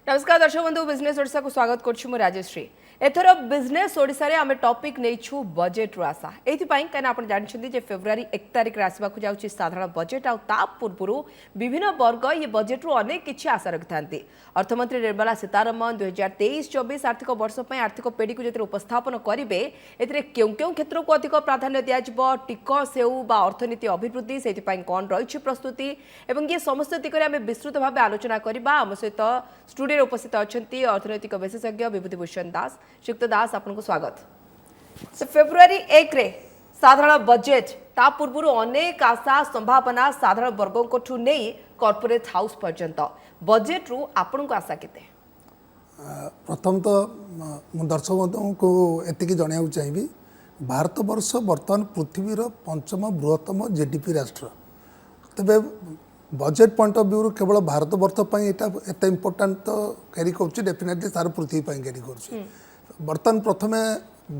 नमस्कार दर्शक बंधु बिजनेस ओडिशा को स्वागत करछु मु राजश्री। एथर बिजनेस ओडिशा रे आमे टॉपिक नेछु बजेट रो आशा एथि पई कना आपण जानछन्ती जे फेब्रुआरी 1 तारिख रे आसबा को जाउची साधारण बजेट आ ता पूर्वरु विभिन्न वर्ग ये बजेट रो अनेक किछि आशा रखथांती। अर्थमंत्री निर्मला सीतारमण 2023-24 आर्थिक वर्ष पई आर्थिक पेडी को जते उपस्थापन करिवे एथिरे केउ केउ क्षेत्र को अधिक प्राधान्य दिया जबो टिकस हेउ बा अर्थनीति अभिवृद्धि सेति पई कोन रहिछि प्रस्तुति एवं ये समस्त दिगरे आमे विस्तृत भाबे आलोचना करिबा। हम सहित स्टूडियो उपस्थित अछंती अर्थनैतिक विशेषज्ञ विभूतिभूषण दास। श्रीयुक्त दास आपको स्वागत। फेब्रुआरी 1 रे साधारण बजेट ता पूर्व अनेक आशा संभावना साधारण वर्गों नहीं कॉर्पोरेट हाउस पर्यंत बजेट रु आपन को आशा केते? प्रथम तो दर्शक बंधु को एतिकी जनाया चाहिए भारत वर्ष बर्तमान पृथ्वीर पंचम बृहत्तम जीडीपी राष्ट्र। तेबे बजेट पॉइंट ऑफ व्यू केवल भारत वर्ष एत इम्पोर्टाट तो कैरी कर डेफिनेटली सार पृथ्वी कैरी कर बर्तमान प्रथम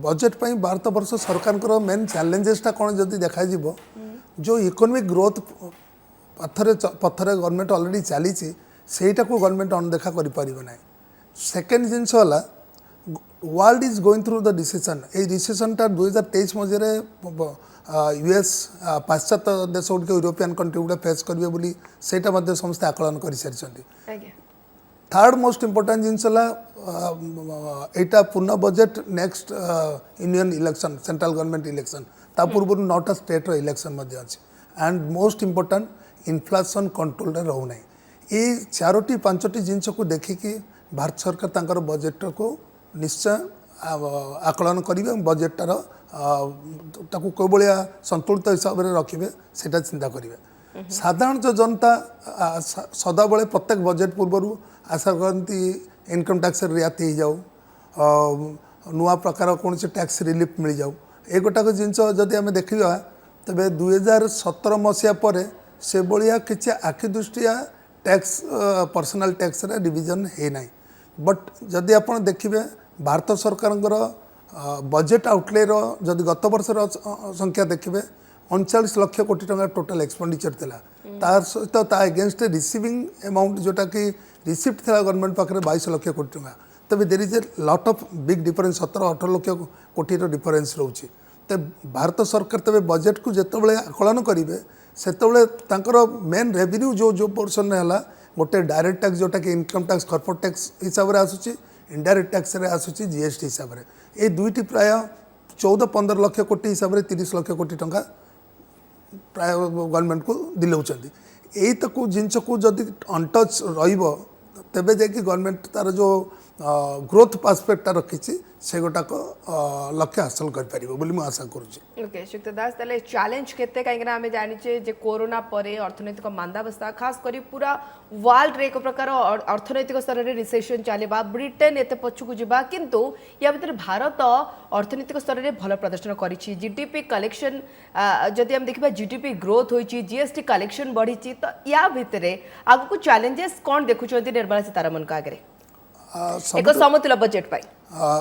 बजेट भारत वर्ष सरकार मेन चैलेंजेसटा कौन जदि देखा जो इकोनॉमिक ग्रोथ पथरे गवर्नमेंट ऑलरेडी चली सेटा को गवर्नमेंट अनदेखा कर second genus world is going through the recession ये रिसेशनटा 2023 मझे यूएस पाश्चात्य देश गुड़िक यूरोपियन कंट्री गुड़ा फेस करेंगे बोली सेटा समस्त आकलन कर सारी। थर्ड मोस्ट इम्पोर्टाट जिनस यहाँ पूर्ण budget next union election central government election ता पूर्व 9टा स्टेट इलेक्शन अच्छी and most important inflation control रोना ये 4टी 5टी जिनस को देखिकी भारत सरकार तांकर बजेट को निश्चय आकलन करेंगे बजेटार ताकू कोई भाया संतुलित हिसाब से रखिए सेटा चिंता करेंगे। साधारण जो जनता सदाबले प्रत्येक बजेट पूर्व आशा करती इनकम टैक्स रियाती हो जाऊ नुआ प्रकार कौन से टैक्स रिलीफ मिल जाऊ ये गोटाक जिनस जदि आम देखा तेज 2017 मसीहा पर से भाया किसी आखि दृष्टिया टैक्स पर्सनल टैक्स डिविजन है ना बट जदि आप देखिए भारत सरकार बजेट आउटले जदि गत वर्ष संख्या देखिए 39 लाख कोटी टंका टोटल एक्सपेंडिचर थिला तार सहित ता एगेंस्ट रिसीविंग अमाउंट जोटा कि रिसीप्ट थिला गवर्नमेंट पाखे 22 लाख कोटी टंका तबे there is a lot of big difference 17-18 lakh कोटी डिफरेंस रोचे। तो भारत सरकार तबे बजेट को जिते आकलन करेंगे से मेन रेवेन्यू जो जो पोर्सन है गोटे डायरेक्ट टैक्स जोटा कि इनकम टैक्स कॉर्पोरेट टैक्स हिसाब से आसूँ इनडायरेक्ट टैक्स आसूँ जीएसटी हिसाब से ये दुईटी प्राय 14-15 लाख कोटी हिसाब से 30 लाख कोटी टंका प्राय गवर्नमेंट को दिलाऊँच यही तक जिनस को जदि अनटच रेबे जा गवर्नमेंट तार जो ग्रोथ पास्पेक्टा रखी से गोटाक लक्ष्य हासिल कर आशा करुँचे। ओके श्रीयुक्त दास ताले चैलेंज केते कहीं आम जाने जे कोरोना परे अर्थनैतिक मांदावस्था खास करी पूरा वर्ल्ड रे एक प्रकार अर्थनैतिक स्तर में रिसेशन चलवा ब्रिटेन एत पछकू जावा किंतु या भीतर भारत अर्थनैतिक स्तर में भल प्रदर्शन करिछि जीडीपी कलेक्शन जदि हम देखिबा जीडीपी ग्रोथ होइछि जीएसटी कलेक्शन बढ़ी तो या भितर आगु चैलेंजेस कौन देखुछंती निर्मला सीतारमण का आगे एक समतुल बजेट पाई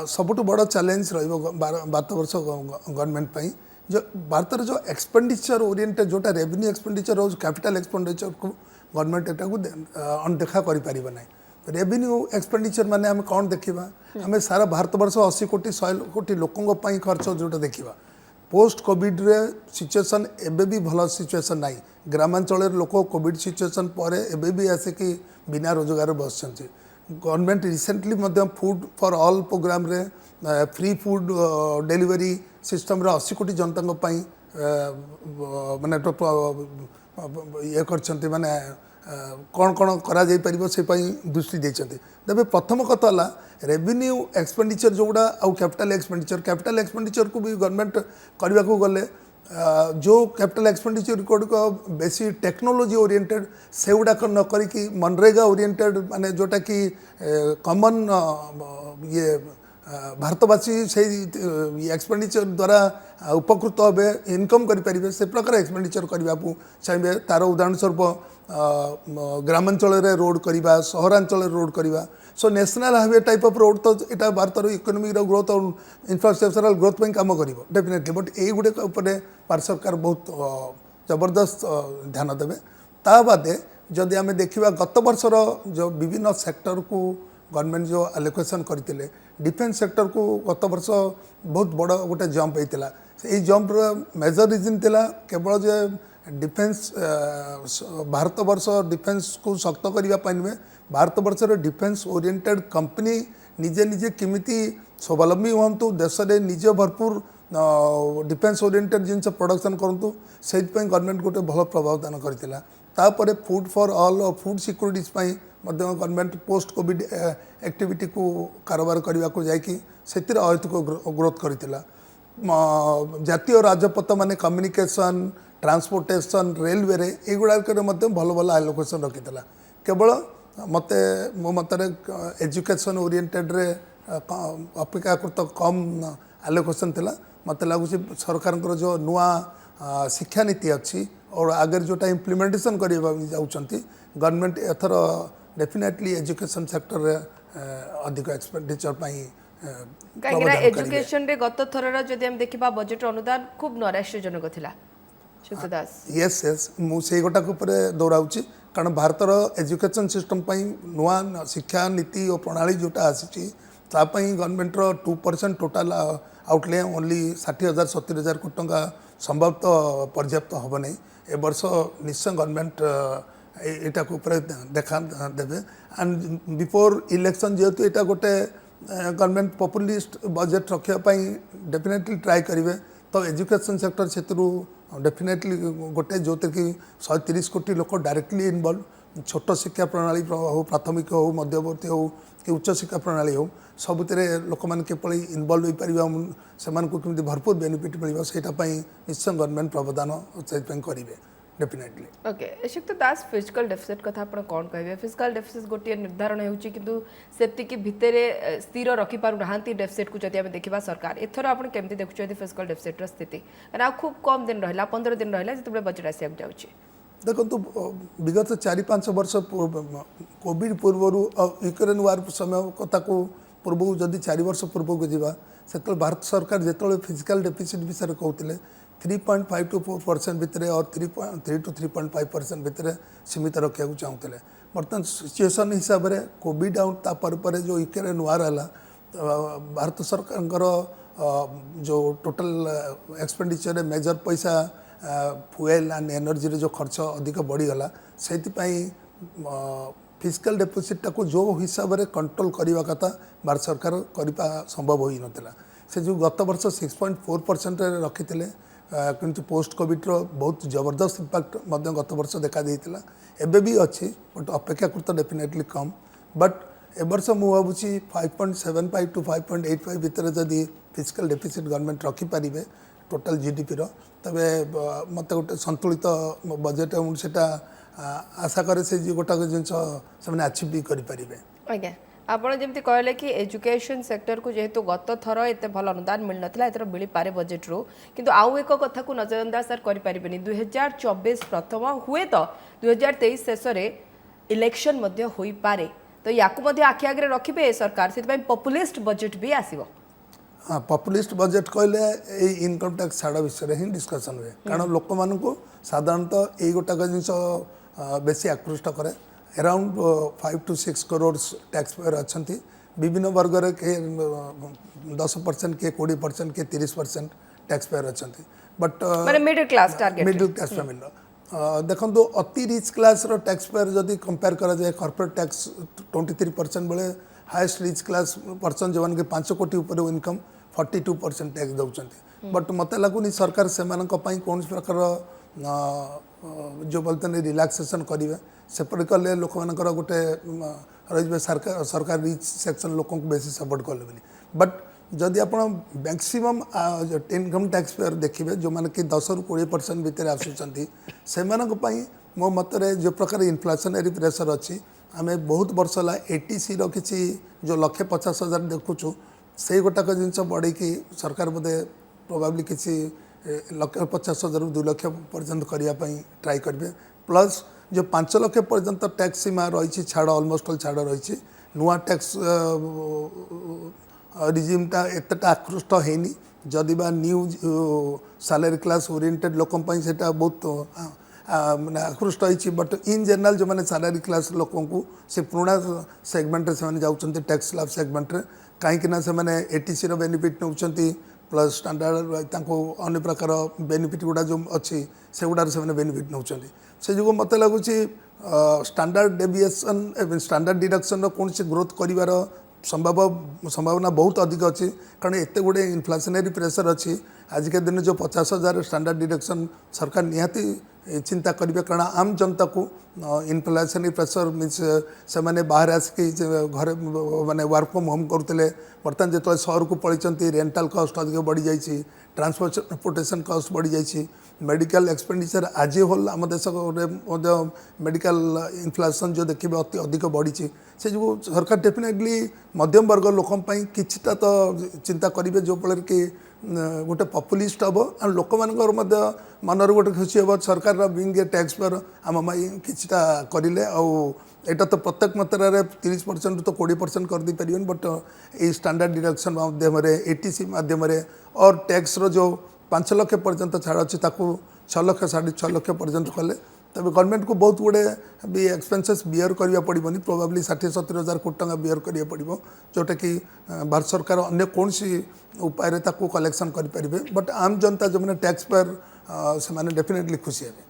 सबुठ बड़ चैलेंज भारत वर्ष गवर्नमेंट पाई जो भारत जो एक्सपेंडिचर ओरिएंटेड जोटा रेवेन्यू एक्सपेंडिचर हो कैपिटल एक्सपेंडिचर को गवर्नमेंट एटा को अनदेखा करि परिबा नै रेवेन्यू एक्सपेंडिचर माने हम कौन देखिबा हमें सारा भारत वर्ष 80 कोटी 100 कोटी लोकों पाई खर्च जोटा देखिबा पोस्ट कोविड रे सिचुएशन एबे भी भल सिचुएशन नाई ग्रामांचल लोक कोविड सिचुएशन पर एबे भी आसिकी बिना रोजगार बसछन्ते government recently food for all programme रे फ्री फूड डिलीवरी सिस्टम रे 80 कोटी जनता माने ये करछन्ते माने कौन कौन करा जाई परिबो से दृष्टि देछन्ते। तबे प्रथम कथा ला रेवेन्यू एक्सपेंडिचर जोड़ा आउ कैपिटल एक्सपेंडिचर को भी गवर्नमेंट करबा को गले जो कैपिटल एक्सपेंडिचर गुड़िक बेसी टेक्नोलोजी ओरिएंटेड से गुड़ाक न करी मनरेगा ओरिएंटेड माने जोटा कि कॉमन ये भारतवासी से एक्सपेंडिचर द्वारा उपकृत हे इनकम करें से प्रकार एक्सपेंडिचर करने को चाहिए तार उदाहरण स्वरूप ग्रामांचल रोड करवा सहरांचल रोड करवा so national highway type of road तो यहाँ भारत इकोनॉमिक ग्रोथ और इंफ्रास्ट्रक्चरल ग्रोथ पर कम कर डेफिनेटली बट ये गुड़िक भारत सरकार बहुत जबरदस्त ध्यान देवे ता बादे जदि आम देखा गत वर्षर जो विभिन्न सेक्टर को गवर्नमेंट जो आलोकेशन करते डिफेन्स सेक्टर को गत वर्ष बहुत बड़ गोटे जंप होता ये जंपर मेजर रिजन थिला केवल जे डिफेन्स भारत वर्ष डिफेन्स को शक्त करने नुहे भारत वर्षर डिफेन्स ओरिएंटेड कंपनी निजे निजे केमिति स्वावलंबी हूँ देश में निजे भरपूर डिफेन्स ओरिएंटेड जिनस प्रोडक्शन करूँ से गवर्नमेंट गोटे भल प्रभाव दान करता तापर फूड फॉर ऑल और food securities government post Covid activity को कारोबार करने को जाकि से अहेतुक ग्रोथ करता जातीय राजपथ माने कम्युनिकेशन ट्रांसपोर्टेशन रेलवे रे एगुड़ाक भल भल आलोकेशन रखी केवल मते मो मतरे एजुकेशन ओरिएंटेड रे अपेक्षाकृत कम आलोकेशन थिला मत लगुच सरकार जो नुआ शिक्षा नीति अच्छी और आगे जोटा इम्प्लीमेंटेशन करने जाऊँगी गवर्नमेंट एथर डेफिनेटली एजुकेशन सेक्टर रे अधिक एक्सपेंडिचर कहीं एजुकेशन रे गत थरर जदि हम देखिबा बजेट अनुदान खूब नैराश्यजनक थिला शुक्त दास यस यस मुझे गोटा दौराऊँगी कारण भारतर एजुकेशन सिस्टम नुआ शिक्षा नीति और प्रणाली जोटा आसी गवर्नमेंटर 2% टोटाल आउटले ओनली 60,000 70,000 कोटी टंका संभवतः पर्याप्त हम नहीं ए वर्ष निश्चय गवर्नमेंट एटा देखा देवे एंड बिफोर इलेक्शन जेहेतु यहाँ गोटे गवर्नमेंट पॉपुलिस्ट बजेट रखापी डेफिनेटली ट्राई करेंगे तो एजुकेशन सेक्टर से डेफिनेटली गोटे जो कि 130 कोटी लोक डायरेक्टली इनवॉल्व छोट शिक्षा प्रणाली हो प्राथमिक हो मध्यवर्ती हो कि उच्च शिक्षा प्रणाली हो सबुतिरे लोक मैंने केपली इनवॉल्व हो पार से केमी भरपूर बेनिफिट मिल से निश्चय गवर्नमेंट प्रबदान से करेंगे डेफिनेटली ओके शुक्त दास फिजिकल डेफिसिट कथा आपण कौन कहे फिजिकल डेफिसिट गोटे निर्धारण होची किंतु सेप्ति भितर स्थिर रखि पारु नाहांती डेफिसिट को जदि हम देखिबा सरकार एथर आपण केमती देखुछथि फिजिकल डेफिसिट र स्थिति ना खूब कम दिन रहला 15 दिन रहला जतबे बजेट आसिया जाउची देखो तो विगत 4-5 वर्ष कोविड पूर्व यूक्रेन वार समय कथा को पूर्व जदि 4 वर्ष पूर्व को जावा से भारत सरकार जो फिजिकल डेफिसिट विषय कहते 3.5 to 4% भितर और 3 to 3.5% भितर सीमित रखा चाहते बर्तमान सिचुएसन हिसाब से कोविड आउट पर जो यूक्रेन वार है भारत सरकार जो टोटल एक्सपेंडिचर मेजर पैसा फ्यूएल एंड एनर्जी जो खर्च अधिक बढ़ीगला से फिजिकल डेफिसिट को जो हिसाब से कंट्रोल करने कथा भारत सरकार करने संभव हो नाला से जो गत वर्ष 6.4% रखी किंतु पोस्ट कोविड बहुत जबरदस्त इम्पैक्ट गत वर्ष देखा देता एबे भी अच्छी बट अपेक्षाकृत डेफिनेटली कम बट ए वर्ष मुझे भावुँ 5.75 to 5.85 भितर जदि फिजिकल डेफिसिट गवर्नमेंट रखिपारे टोटाल जीडीपी तबे मत गोटे संतुलित बजेट से आशा करे से गोटाक जिनस से अचिव भी करें आज्ञा आपण जमती कहले कि एजुकेशन सेक्टर को जेहेतु गत थर एत भल अनुदान मिल नाला एथर मिल पारे बजेट रू किंतु आउ एक कथा को नजरअंदाज सर करि परिबेनी 2024 प्रथम हुए तो 2023 शेष में इलेक्शन मध्य होई पारे तो याकू मध्य आखि आगे रखिबे सरकार से पॉपुलिस्ट बजेट भी आसीबो हाँ पॉपुलिस्ट बजेट कहले इनकम टैक्स छाड़ विषय ही डिस्कसन हुए कारण लोक मान साधारणतः यही गोटाक जिनस बेसी आकृष्ट करे around 5 to 6 crore tax payer अच्छा विभिन्न वर्ग के 10% के 20% के 30% टैक्स पेयर अच्छा बट मिडिल क्लास फैमिली देखो तो अति रिच क्लास रो टैक्स पेयर जदि कंपेयर करा जाए कॉर्पोरेट टैक्स 23% बेले हाईएस्ट रिच क्लास पर्सन जो के 5 कोटी ऊपर इनकम 42% टैक्स दौरान बट मत लगुनि सरकार से कौन प्रकार जो बोलते हैं रिलैक्सेशन करेंगे सेपट कले लोक मान गोटे रही सरकार रिच सेक्शन लोक बेसी सपोर्ट कले बट जदि आप मैक्सिमम इनकम टैक्स पेयर देखिए जो मैंने कि 10 ରୁ 20% भितर आसुँच मो मतरे जो प्रकार इन्फ्लेशनरी प्रेशर अच्छी आम बहुत वर्ष है एटीसी किसी जो 1,50,000 देखुचु से गोटाक जिनस बढ़े कि सरकार बोधे प्रोबाब्ली किसी 1,50,000 ରୁ 2 लाख पर्यंत करने ट्राई करेंगे प्लस जो 5 लाख पर्यंत टैक्स सीमा रही छाड़ अलमोस्ट ऑल छाड़ रही नुआ टैक्स रिजिमटा एतटा आकृष्ट होनी जदि बा न्यू सैलरी क्लास ओरिएंटेड लोक बहुत माने आकृष्ट होइछि बट इन जनरल जो माने सैलरी क्लास लोकों को से पुराना सेगमेंट रे से माने जाउछन्ती टैक्स स्लैब सेगमेंट रे काहे कि ना से माने एटीसी रो बेनिफिट नउछन्ती प्लस स्टैंडर्ड तांको अन्य प्रकार बेनिफिट गुडा जो अच्छी से गुडार से बेनिफिट नउछन्ती से जो मत लगुची स्टैंडर्ड डेविएशन एवं स्टैंडर्ड डिडक्शन रो कोनसे ग्रोथ करिवार संभावना बहुत अधिक अच्छी कारण एत गुड़े इनफ्लेशनरी प्रेशर अच्छी आज के दिन जो 50,000 स्टैंडर्ड डिडक्शन सरकार निहाती चिंता करेंगे कारण आम जनता को इनफ्लेशनरी प्रेशर मीन्स से मैंने बाहर आसिक घरे माने वर्क फ्रॉम होम करते बर्तमान जो सहर को पलैंती रेंटाल कस्ट अधिक बढ़ी जाइए ट्रांसपोर्टेशन कस्ट बढ़ी जाइए मेडिकल एक्सपेंडिचर आज होल आम देश मेडिकल इनफ्लेशन जो देखिए अति अधिक बढ़ी से जो सरकार डेफिनेटली मध्यम वर्ग लोकों किछिटा तो चिंता करेंगे जो फल कि गोटे पॉपुलिस्ट हम और लोक मनर गोटे खुशी हम सरकार बीइंग ए टैक्स पेयर आम किछिटा करें आटा तो प्रत्येक मात्रा 30% तो 20% कर दी पारे बट ये स्टैंडर्ड डिडक्शन माध्यम एटीसी माध्यम और टैक्स रो जो 5 लाख पर्यंत छाड़ अच्छी 6 लाख 6.5 लाख पर्यंत कले तब गवर्नमेंट को बहुत गुड़े भी एक्सपेंसेस बियर करिया पड़बनी प्रोबेबली 60-70 हजार कोटी टका बियर करिया पड़बो जोटा कि भारत सरकार अन्य कौन सी उपाय रे ताको कलेक्शन करि परिबे बट आम जनता जो माने टैक्स पेयर से माने डेफिनेटली खुशी है।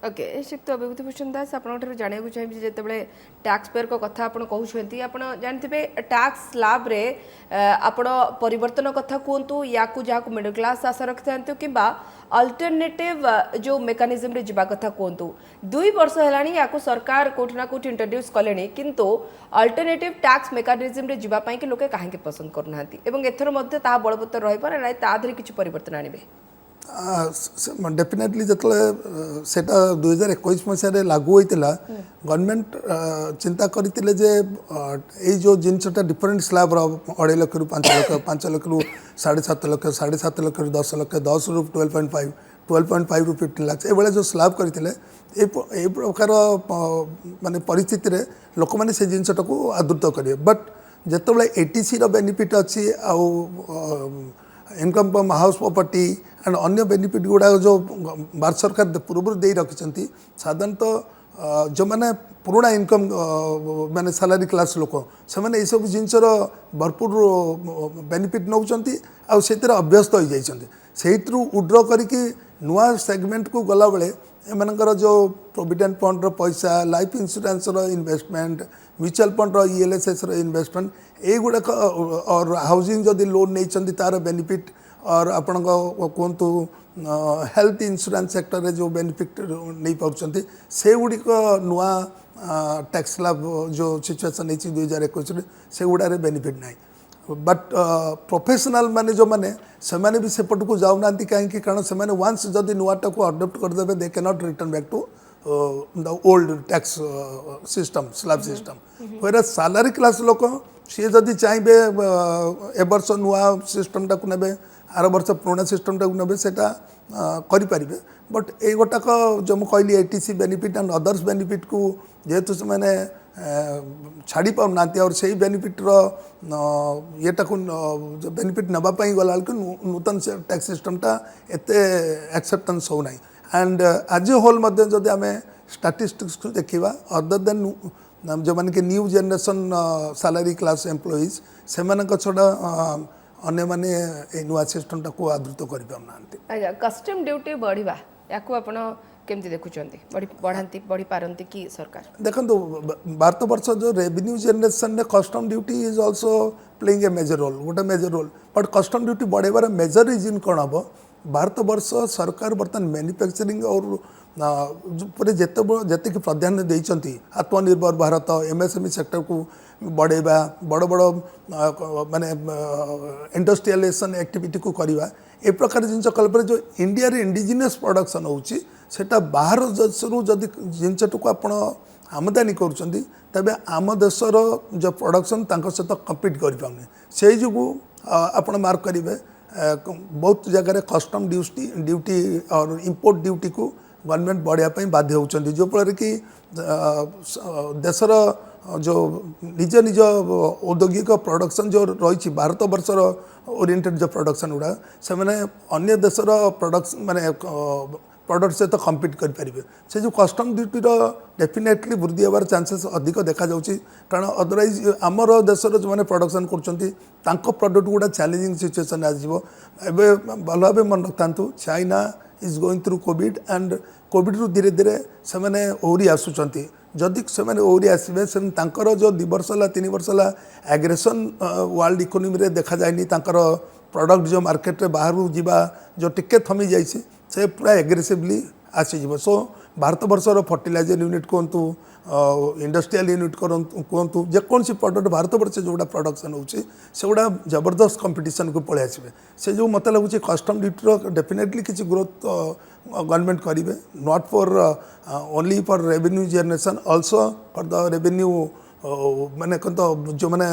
ओके श्रीयुक्त विभूतिभूषण दास आपंठ जानवाक चाहिए जिते टैक्स पेयर को कथा आप कहते आप जानते टैक्स स्लैब रे आपण परिवर्तन कथा कहतु या जहाँ मिडिल क्लास आशा रखि था कि अल्टरनेटिव जो मेकानिज्म रे जिबा कथा कहतु 2 वर्ष है सरकार कोठी ना कोठी इंट्रोड्यूस कले किंतु अल्टरनेटिव टैक्स मेकानिज्म रे जिबा पई कि लोके कहीं पसंद करना एवं एथर मध्य ता बलवत्तर रही ना ता किछि परिवर्तन आनिबे डेफिनेटली जो सेटा 2021 मसीह लागू होता गवर्नमेंट चिंता करते जे ये जो जिनटा डिफरेंट स्लैब 2.5 लाख रु 5 लाख 5 लाख रु 7.5 लाख 7.5 लाख रु 10 लाख 10 रु 12.5 रु 15 लाख ये जो स्लैब करते ये प्रकार माने परिस्थिति रे लोक मैंने से जिनटा को आदृत करेंगे बट जिते एटीसी रो बेनिफिट अच्छी आउ income from house property and अन्य बेनिफिट गुड़ा जो भारत सरकार पूर्व दे रखिंट साधारणतः जो मैंने पुराना इनकम माने सैलरी क्लास लोक से मैंने ये सब जिनसर भरपूर बेनिफिट नौ से अभ्यस्त हो जाइए से उड्र करके नुआ सेगमेंट को गला बेले एमनकर जो प्रोविडेंट फंड पैसा life insurance investment mutual fund ELSS investment ये गुड़ाक और हाउसिंग जदि लोन नहीं तार बेनिफिट और आपण कहतु हेल्थ इंश्योरेंस सेक्टर रे जो बेनिफिट नहीं पार्टी से गुड़िक नुआ टैक्स स्लैब जो सिचुएसन है 2021 से गुड़ारे बेनिफिट ना बट प्रोफेशनल माने जो माने से माने भी सेपट को जाऊना कहीं कारण से माने वंस जदि नुआटा को अडॉप्ट करदे they can not return back to the old tax system slab system फिर सैलरी क्लास लोक सी जदि चाहिए ए वर्ष नुआ सिस्टमटा को नेबे आर वर्ष पुराना सिस्टमटा को नेबे सेटा करें बट ये गोटाक जो मुझे कहली ATC benefit and others benefit को जेहेतु से मैंने छाड़ी पाना और से बेनिफिटर येटा को बेनिफिट नापी गला नूतन टैक्स सिस्टमटा एत एक्सेप्टेंस हो ना एंड आज होल जदि आम स्टाटिस्टिक्स को देखा अदर देन जो मैंने कि new generation salary class employees से छड़ा अन्य माने नुआ सिस्टमटा को आदृत कर कस्टम ड्यूटी बढ़िबा याकू आपण केमती देखुचंती बढ़ी पारंती कि सरकार देखो भारत वर्ष जो रेवेन्यू जनरेशन रे custom duty is also playing a major role गोटे major role but custom duty बढ़ेबार मेजर रीजन कौन हम भारत वर्ष सरकार बर्तमान मैन्युफैक्चरिंग और जिते प्राधान्य देती आत्मनिर्भर भारत MSME सेक्टर को बढ़ेबा बड़ बड़ माने इंडस्ट्रियलाइजेशन एक्टिविटी को करवा ए प्रकार जिन कल्पना जो इंडिया रे इंडिजिनियस प्रोडक्शन होची सेटा बाहर देशरू जदि जिनटा को आपण आमदानी करुँच तेज आम देशर जो प्रोडक्शन सहित कम्पीट कर से जो आपण मार्क करेंगे बहुत जगह कस्टम ड्यूटी और इंपोर्ट ड्यूटी को गवर्नमेंट बढ़ापी बाध्य होती जो फल कि देशर जो निज निज औद्योगिक प्रोडक्शन जो रही भारत वर्षर ओरिएंटेड जो प्रोडक्शन गुड़ा से मैंने अन्य देशर प्रोडक्शन माने प्रॉडक्ट सहित कम्पीट करेंगे से जो कस्टम ड्यूटीर डेफिनेटली वृद्धि हबार चांसेस अधिक देखा जाउछि कारण अदरवाइज आमर देशर जो मैंने प्रोडक्शन कर प्रॉडक्ट गुड़ा चैलेंजिंग सिचुएसन आसो एवं भल भाव मन रखता China is going through Covid and Covid रु धीरे धीरे से मैंने ओहरी आसुंच जदि से ओहरी आसवे से जो 2 वर्ष है 3 वर्ष है एग्रेसन वर्ल्ड इकोनॉमी रे देखा जाए प्रॉडक्ट जो मार्केट रे बाहर जीवा जो टिके थमी जाइए से पूरा एग्रेसिवली आसीज सो भारत वर्षर फर्टिलाइजर यूनिट कहतु इंडस्ट्रियल यूनिट कहतु जेकोसी प्रॉडक्ट भारत वर्ष जोड़ा प्रोडक्शन होगा जबरदस्त कंपटीशन को पलि आसवे से जो मत लगुच कस्टम ड्यूटीर डेफिनेटली किसी ग्रोथ गवर्नमेंट करेंगे not for only for revenue generation also for the revenue माने कौन तो जो मैंने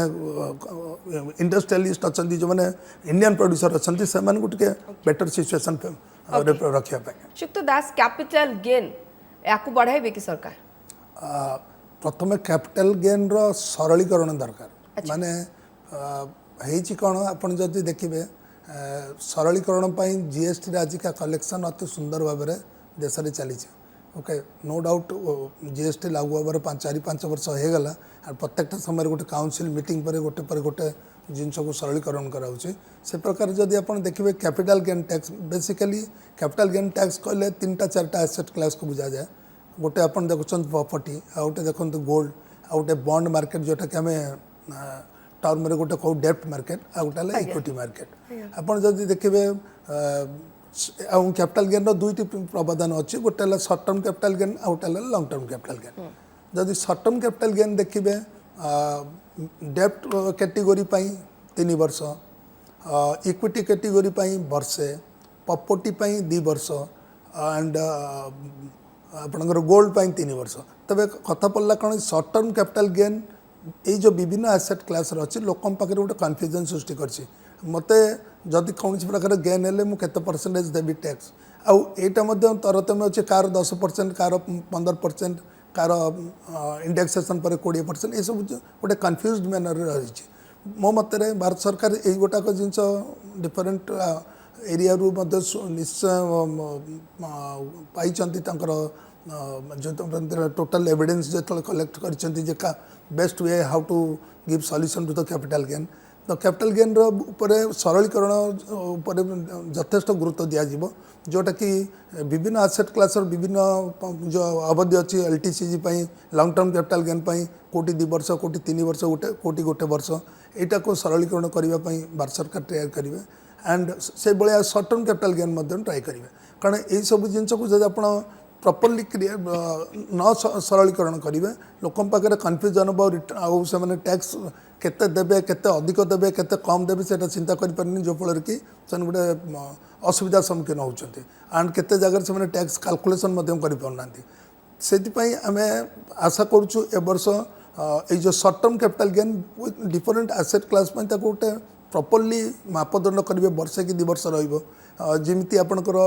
इंडस्ट्रियलिस्ट अच्छा जो मैंने इंडियन प्रोड्यूसर अच्छा से बेटर सिचुएसन रखा शुक्त दास कैपिटल गेन या बढ़ाइबे कि सरकार प्रथम कैपिटल गेन रो सरलीकरण दरकार माने हेची कौन आपन जदि देखिए सरलीकरण जीएसटी आजिका कलेक्शन अति सुंदर भाव में देश में चली ओके नो डाउट जीएसटी लागू हबार 4-5 वर्ष हो गला प्रत्येक समय गोटे काउंसिल मीटिंग पर गोटे जिनस को सरलीकरण कराऊँचे से प्रकार जदि आप देखिए capital gain tax basically capital gain tax कहले 3-4टा एसेट क्लास को बुझा जाए गोटे आप देखुं प्रॉपर्टी आ गोटे देखो गोल्ड आ गोटे बॉन्ड मार्केट जोटा कि आम टर्म रे गोटे कहू डेप्ट मार्केट आ गोटे इक्विटी मार्केट आप जदि देखिए कैपिटल गेन दुईटी प्रावधान अच्छी गोटे सर्ट टर्म कैपिटल गेन आ गोटे लंग टर्म कैपिटल गेन जदि सर्ट टर्म कैपिटल गेन देखिए डेप्ट कैटेगोरी 3 वर्ष इक्विटी कैटेगोरी वर्षे प्रॉपर्टी 2 वर्ष एंड आपणकर गोल्ड 3 वर्ष तबे कथा पड़ला कौन सर्ट टर्म कैपिटल गेन ये जो विभिन्न एसेट क्लास अच्छी लोक पाखे गोटे कन्फ्यूजन सृष्टि कर मत जदि कौन प्रकार गेन हेल्ले मुझे परसेंटेज देवी टैक्स आईटा तरतम्य अच्छे कार 10% कार 15% कार इंडेक्सेसन पर 20% ये सब गोटे कन्फ्यूज मैनर रही मो मत भारत सरकार यही गोटाक जिन डिफरेन्ट एरिया रू निश्चय पाई जो टोटल एविडेंस जो कलेक्ट कर best way how to give solution to the capital gain तो कैपिटल गेन ऊपर सरलीकरण उपर यथेष्ट गुरुत्व दिज्व जोटा कि विभिन्न आसेट क्लास विभिन्न जो अवधि अच्छी LTCG long term capital gain कोटी 2 वर्ष कोटी 3 वर्ष कोटी गोटे वर्ष यहाँ को सरलीकरण करने भारत सरकार ट्राए करेंगे एंड से भाया short term capital gain try करेंगे कारण यही सब जिनस को जब आप प्रॉपर्ली न सरलीकरण करेंगे लोक पाखे कन्फ्यूजन आउ से टैक्स केते देबे केते अधिक देबे केते कम देबे से चिंता करें जो फल कि गोटे असुविधा सम्मुखीन होती एंड केते जगह से टैक्स कैलकुलेशन करना से आम आशा करुँ ए वर्ष ये जो shirt term capital gain with different asset class गोटे प्रॉपर्ली मापदंड करेंगे वर्षे कि 2 वर्ष रमती आपणकर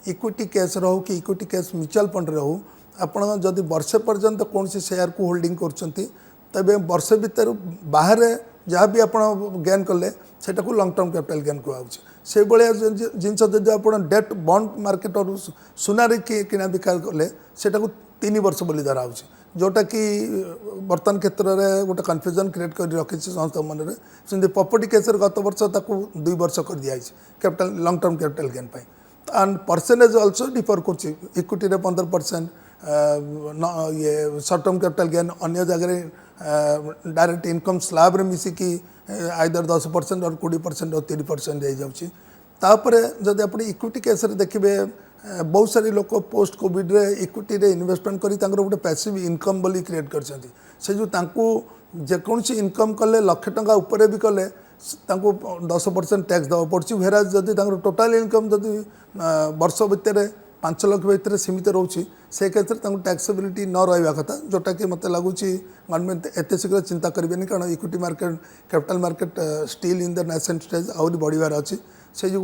इक्विटी केस रो कि इक्विटी केस म्यूचुअल फंड रो आप जदि वर्षे पर्यंत कौन शेयर को होल्डिंग कर तबे वर्षे भीतर बाहर जहाँ भी आप गेन कले सेटा को लॉन्ग टर्म कैपिटल गेन कहुचे से भाया जिनस जब आप डेट बॉन्ड मार्केट और सुनारे किना बिका कले सेटा को 3 वर्ष बोली धरा जोटा कि बर्तमान क्षेत्र में गोटे कन्फ्यूजन क्रिएट कर रखी समस्त मन में सेमती प्रॉपर्टी केस गत वर्ष 2 वर्ष कर दिखाई capital long term capital gain and percentage also differ कर इक्विटी 15% ये सर्ट टर्म कैपिटल गेन अन्य जगह डायरेक्ट इनकम स्लैब रे मिसिकी आइदर 10% और 20% और 30% हो जाऊँगी तापर जब आप इक्विटी केस देखिए बहुत सारी लोक पोस्ट कोविड रे इक्विटी रे इन्वेस्टमेंट करी गोटे पैसिव इनकम बोली क्रिएट कर जेकोसी इनकम कले लाख टंका उपरे भी कले 10% टैक्स देवा पड़े वेराज जदि टोटाल इनकम जदि वर्ष भितर 5 लाख भितर सीमित रोचे से केस टैक्सेबिलिटी न रहा कथा जोटा कि मत लगुच गवर्नमेंट एत शीघ्र चिंता करेंगे कारण equity market capital market still in the nascent stage आहरी बढ़िबार अच्छी से जो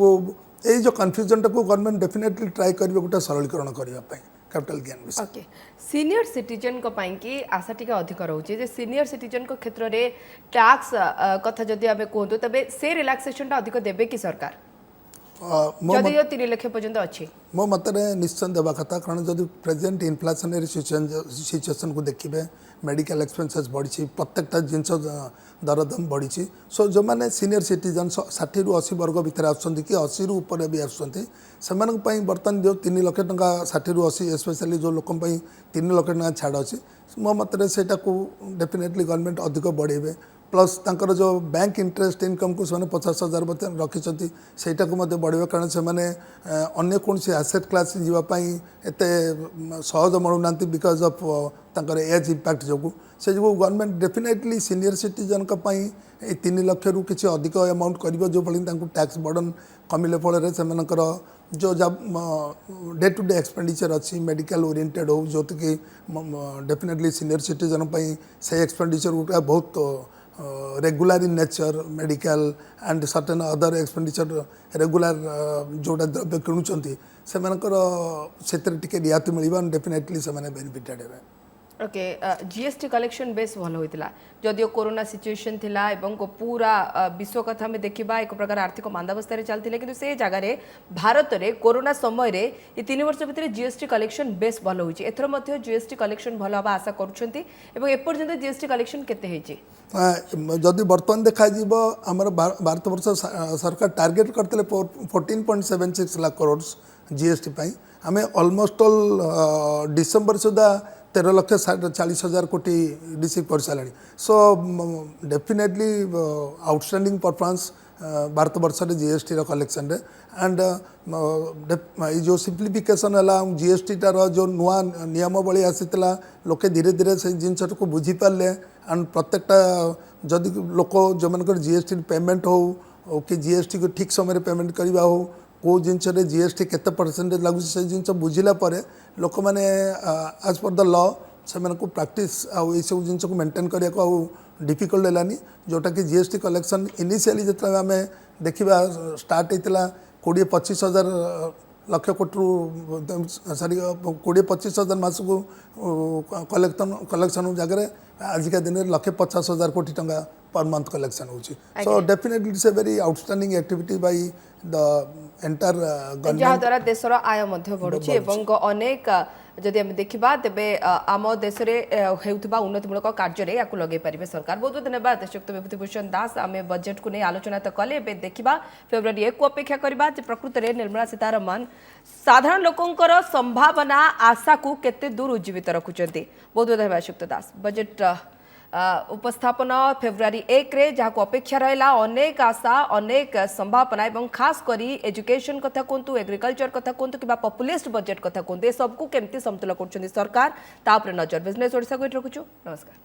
ये जो कन्फ्यूजन टाक गवर्नमेंट डेफिनेटली ट्राए करेंगे गोटे सरलीकरण करने कैपिटल गेन विषय ओके सीनियर सिटीजन को पाई कि आशा टी अधिक रोचे जे सीनियर सिटीजन को क्षेत्र में टैक्स कथा जदि आम कहतु तबे से रिलैक्सेशन टा अधिक देबे कि सरकार ମୋ जदि 3 लाख पर्यंत अच्छी मो मतरे निश्चय देवा कथा कारण जब प्रेजेंट इनफ्लेशनरी सिचुएशन को देखिए मेडिकल एक्सपेंसेस बढ़ी प्रत्येकटा जिनस दरदाम बढ़ी सो जो मैंने सीनियर सिटीजन 60 रु 80 वर्ग भितर आसुँच कि 80 रु ऊपर भी आसुँच से बर्तमान जो 3 लाख टंका 60 रु 80 स्पेशली जो लोक 3 लाख टंका छाड़ अच्छी मो मतरे से डेफिनेटली गवर्नमेंट अधिक बढ़ेबे प्लस तांकर जो बैंक इंटरेस्ट इनकम को से 50,000 रखिंट से बढ़े कारण से अन्य कौन से आसेट क्लास जावाई एत सहज मणुना बिकज अफ तांकर एज इम्पैक्ट जो से जो government definitely senior citizen 3 lakh रु किसी अधिक अमाउंट कर जो टैक्स बर्डन कमिले फल से जो डे टू डे एक्सपेंडिचर अच्छी मेडिकल ओरिएंटेड हो जो कि डेफिनेटली सीनियर सिटीजन से एक्सपेंडिचर गुटा बहुत regular in nature medical and certain other expenditure regular जोटा द्रव्य किणुंट से रियायती मिल डेफिनेटली से बेनिफिटेड हे ओके जीएसटी कलेक्शन बेस भल होता जदियो कोरोना सिचुएशन थिला एवं पूरा विश्व कथा में देखा एक प्रकार आर्थिक मांदावस्था चलती कि से जगार भारत में कोरोना समय रे ये 3 वर्ष भितर जीएसटी कलेक्शन बेस भल होती एथर मध्य जीएसटी कलेक्शन भल हवा आशा करें जीएसटी कलेक्शन केते जदि बर्तमान देखा आमर भारत वर्ष सरकार टार्गेट करते 14.76 लाख करोड़ जीएसटी आम ऑलमोस्ट ऑल डिसेंबर सुधा 13,40,000 कोटी रिसीव कर सारे so definitely outstanding performance Bharat वर्ष जीएसटी कलेक्शन रे एंड जो सिंप्लीफिकेशन है जीएसटी टार जो नुआ नियमावली आसीला लोके धीरे धीरे से जिनस को बुझी पारे एंड प्रत्येकटा जदि लोक जो मन जीएसटी पेमेंट हो कि जीएसटी को ठीक समय पेमेंट करवा हो कौ जिनस जीएसटी केते परसेंटेज लगुच से जिन बुझिला लोक मैंने एज पर द लॉ से प्रैक्टिस आउ सब जिन को मेंटेन करने को डिफिकल्ट है जोटा कि जीएसटी कलेक्शन इनिशियली जो आम देखा स्टार्ट होता 20-25,000 लक्ष कोटी सॉरी 20-25,000 मास को कलेक्शन जगह आजिका दिन में 1,50,000 कोटी टंका पर मंथ कलेक्शन होची so definitely it's a very outstanding activity by the entire government जहाँ द्वारा देशर आय बढ़ुची एवं अनेक जदि आम देखा तेरे आम देश में होता उन्नतिमूलक कार्य या लगे पारे सरकार बहुत बहुत धन्यवाद श्रीयुक्त विभूतिभूषण दास आम बजेट को नहीं आलोचना तो कले देखा फेब्रुआरी 1 को अपेक्षा करवा प्रकृत में निर्मला सीतारमण साधारण लोकंकर संभावना आशा को केते दूर उज्जीवित रखुंट बहुत बहुत धन्यवाद श्रीयुक्त दास बजेट उपस्थापन फेब्रुआरी 1 रे जहाँ अपेक्षा रहा अनेक आशा अनेक संभावना एवं खास करी एजुकेशन कथा कहतु एग्रीकल्चर कथा कहतु कि पॉपुलिस्ट बजेट कथा कहतु ये सबको केमती समतुल कर सरकार तापर नजर बिजनेस ओडिशा को रखुचु नमस्कार।